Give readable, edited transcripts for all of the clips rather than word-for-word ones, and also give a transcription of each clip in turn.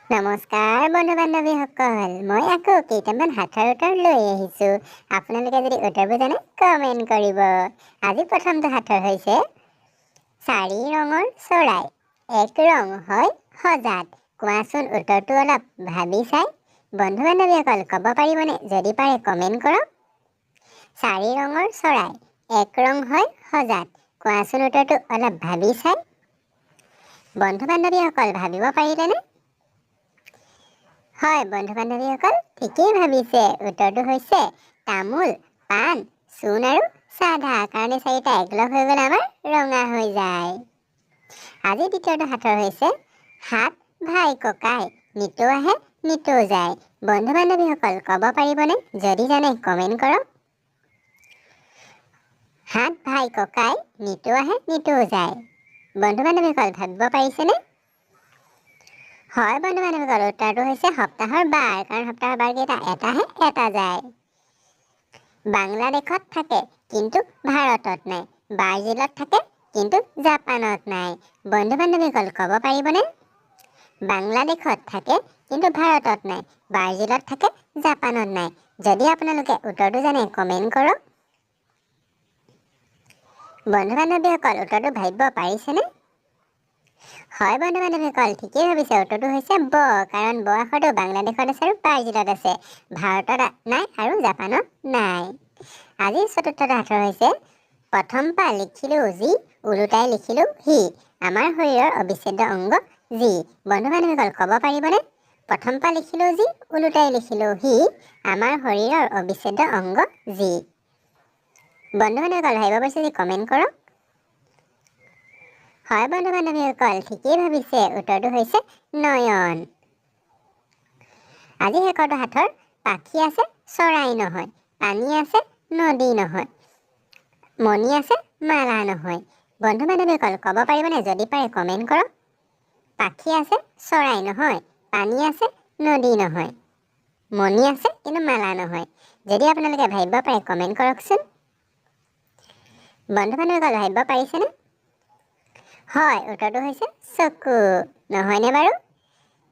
নমস্কাৰ বন্ধু বান্ধৱীসকল, মই আকৌ কেইটামান হাতৰ উত্তৰ লৈ আহিছো। আপোনালোকে যদি উত্তৰবোৰ জানে কমেণ্ট কৰিব। আজি প্ৰথমটো হাতৰ হৈছে 4 ৰঙৰ চৰাই, এক ৰং হয় সজাত। কোৱাচোন উত্তৰটো অলপ ভাবি চাই। বন্ধু বান্ধৱীসকল ক'ব পাৰিবনে? যদি পাৰে কমেণ্ট কৰক। 4 ৰঙৰ চৰাই, এক ৰং হয় সজাত। কোৱাচোন উত্তৰটো অলপ ভাবি চাই। বন্ধু বান্ধৱীসকল ভাবিব পাৰিলেনে? হয় বন্ধু বান্ধৱীসকল, ঠিকেই ভাবিছে। উত্তৰটো হৈছে তামোল, পাণ, চূণ আৰু চাধা। কাৰণে চাৰিটা একলগ হৈ গ'লে আমাৰ ৰঙা হৈ যায়। আজি দ্বিতীয়টো হাতৰ হৈছে 7 ভাই ককাই, নিতৌ আহে নিতৌ যায়। বন্ধু বান্ধৱীসকল ক'ব পাৰিবনে? যদি জানে কমেণ্ট কৰক। 7 ভাই ককাই, নিতৌ আহে নিতৌ যায়। বন্ধু বান্ধৱীসকল ভাবিব পাৰিছেনে? হয় বন্ধু বান্ধৱীসকল, উত্তৰটো হৈছে সপ্তাহৰ বাৰ। কাৰণ সপ্তাহৰ বাৰ কেইটা? এটা আহে এটা যায়। বাংলাদেশত থাকে কিন্তু ভাৰতত নাই, ব্ৰাজিলত থাকে কিন্তু জাপানত নাই। বন্ধু বান্ধৱীসকল ক'ব পাৰিবনে? বাংলাদেশত থাকে কিন্তু ভাৰতত নাই, ব্ৰাজিলত থাকে জাপানত নাই। যদি আপোনালোকে উত্তৰটো জানে কমেণ্ট কৰক। বন্ধু বান্ধৱীসকল উত্তৰটো ভাবিব পাৰিছেনে? হয় বন্ধু বান্ধৱীসকল, ঠিকেই ভাবিছে। উত্তৰটো হৈছে ব। কাৰণ ব আখৰটো বাংলাদেশত আছে আৰু ব্ৰাজিলত আছে, ভাৰতত নাই আৰু জাপানত নাই। আজি চতুৰ্থটো হাতৰ হৈছে প্ৰথম পা লিখিলো যি, ওলোটাই লিখিলো সি, আমাৰ শৰীৰৰ অবিচ্ছেদ্য অংগ যি। বন্ধু বান্ধৱীসকল ক'ব পাৰিবনে? প্ৰথম পা লিখিলো যি, ওলোটাই লিখিলো সি, আমাৰ শৰীৰৰ অবিচ্ছেদ্য অংগ যি। বন্ধু বান্ধৱীসকল ভাবিব পাৰিছে যদি কমেণ্ট কৰক। হয় বন্ধু বান্ধৱীসকল, ঠিকেই ভাবিছে। উত্তৰটো হৈছে নয়ন। আজি শেষৰটো হাতৰ পাখি আছে চৰাই নহয়, পানী আছে নদী নহয়, মণি আছে মালা নহয়। বন্ধু বান্ধৱীসকল ক'ব পাৰিবনে? যদি পাৰে কমেণ্ট কৰক। পাখি আছে চৰাই নহয়, পানী আছে নদী নহয়, মণি আছে কিন্তু মালা নহয়। যদি আপোনালোকে ভাবিব পাৰে কমেণ্ট কৰকচোন। বন্ধু বান্ধৱীসকল ভাবিব পাৰিছেনে? হয়, উত্তৰটো হৈছে চকু। নহয়নে বাৰু?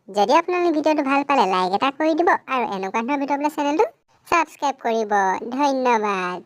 যদি আপোনালোকে ভিডিঅ'টো ভাল পালে লাইক এটা কৰি দিব আৰু এনেকুৱা ধৰণৰ ভিডিঅ' পালে চেনেলটো ছাবস্ক্ৰাইব কৰিব। ধন্যবাদ।